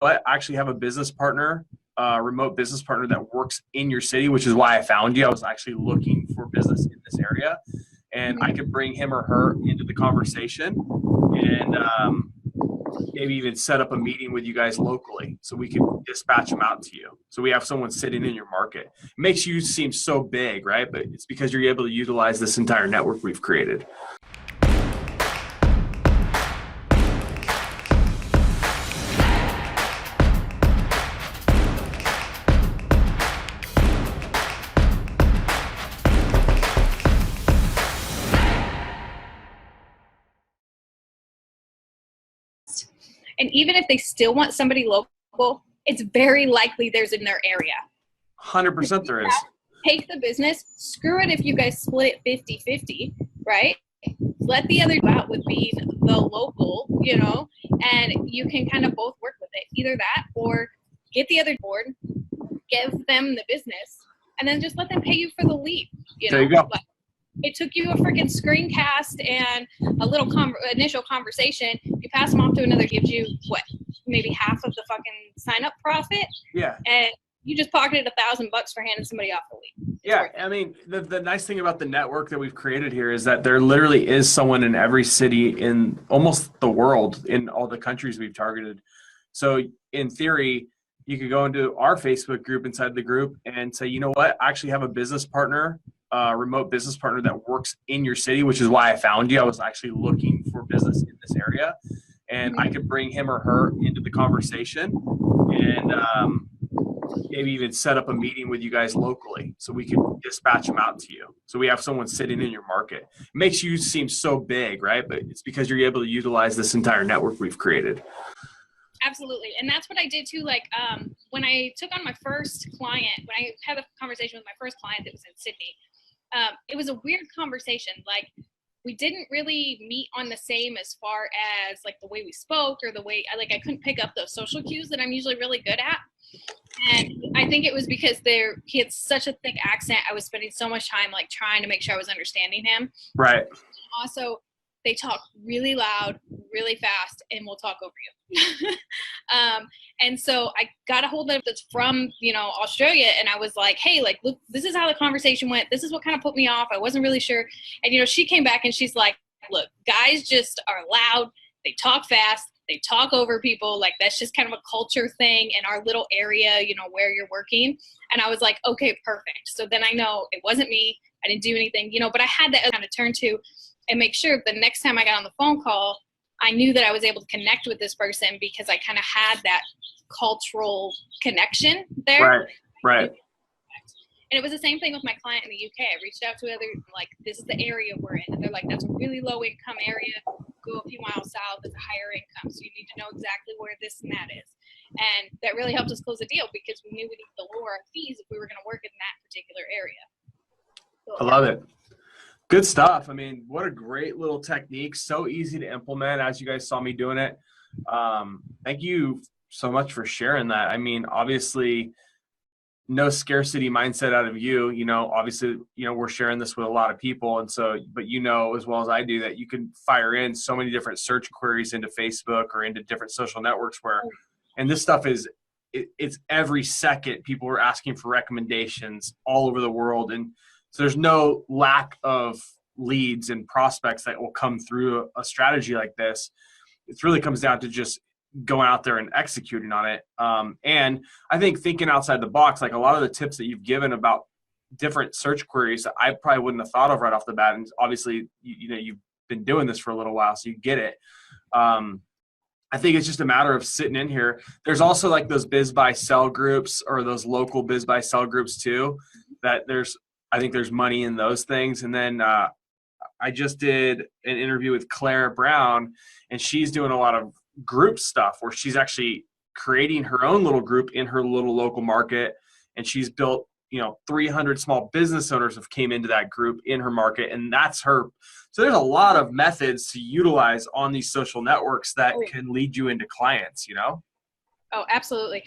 what, I actually have a business partner, remote business partner that works in your city, which is why I found you. I was actually looking for business in this area, and I could bring him or her into the conversation and maybe even set up a meeting with you guys locally so we can dispatch them out to you. So we have someone sitting in your market. It makes you seem so big, right? But it's because you're able to utilize this entire network we've created. And even if they still want somebody local, it's very likely there's in their area. 100% there is. Take the business, screw it if you guys split it 50-50, right? Let the other go out with being the local, and you can kind of both work with it. Either that or get the other board, give them the business, and then just let them pay you for the lead. There you go. Like, it took you a freaking screencast and a little initial conversation. You pass them off to another, gives you what, maybe half of the fucking sign up profit. Yeah. And you just pocketed $1,000 for handing somebody off the lead. Yeah. I mean, the nice thing about the network that we've created here is that there literally is someone in every city in almost the world, in all the countries we've targeted. So in theory, you could go into our Facebook group inside the group and say, you know what, I actually have a business partner, remote business partner that works in your city, which is why I found you. I was actually looking for business in this area, and I could bring him or her into the conversation and maybe even set up a meeting with you guys locally so we can dispatch them out to you. So we have someone sitting in your market. It makes you seem so big, right? But it's because you're able to utilize this entire network we've created. Absolutely. And that's what I did too. Like when I took on my first client, when I had a conversation with my first client that was in Sydney, it was a weird conversation. Like we didn't really meet on the same as far as like the way we spoke or the way I couldn't pick up those social cues that I'm usually really good at. And I think it was because he had such a thick accent. I was spending so much time like trying to make sure I was understanding him. Right. Also, they talk really loud, really fast, and will talk over you. And so I got a hold of that's from, Australia. And I was like, hey, like, look, this is how the conversation went. This is what kind of put me off. I wasn't really sure. And, she came back and she's like, look, guys just are loud. They talk fast. They talk over people. Like, that's just kind of a culture thing in our little area, where you're working. And I was like, okay, perfect. So then I know it wasn't me. I didn't do anything, but I had that kind of turn to and make sure the next time I got on the phone call, I knew that I was able to connect with this person because I kind of had that cultural connection there. Right. And it was the same thing with my client in the UK. I reached out to like, this is the area we're in. And they're like, that's a really low income area. Go a few miles south, it's a higher income. So you need to know exactly where this and that is. And that really helped us close the deal because we knew we needed to lower our fees if we were going to work in that particular area. So, I love it. Good stuff. I mean, what a great little technique. So easy to implement as you guys saw me doing it. Thank you so much for sharing that. I mean, obviously, no scarcity mindset out of you. Obviously, we're sharing this with a lot of people. And so, but as well as I do that you can fire in so many different search queries into Facebook or into different social networks and this stuff it's every second people are asking for recommendations all over the world. And so there's no lack of leads and prospects that will come through a strategy like this. It really comes down to just going out there and executing on it. And I think thinking outside the box, like a lot of the tips that you've given about different search queries that I probably wouldn't have thought of right off the bat. And obviously, you've been doing this for a little while, so you get it. I think it's just a matter of sitting in here. There's also like those biz buy sell groups or those local biz buy sell groups too, that I think there's money in those things. And then I just did an interview with Claire Brown, and she's doing a lot of group stuff where she's actually creating her own little group in her little local market. And she's built, 300 small business owners have came into that group in her market. And that's her. So there's a lot of methods to utilize on these social networks that can lead you into clients, Oh, absolutely.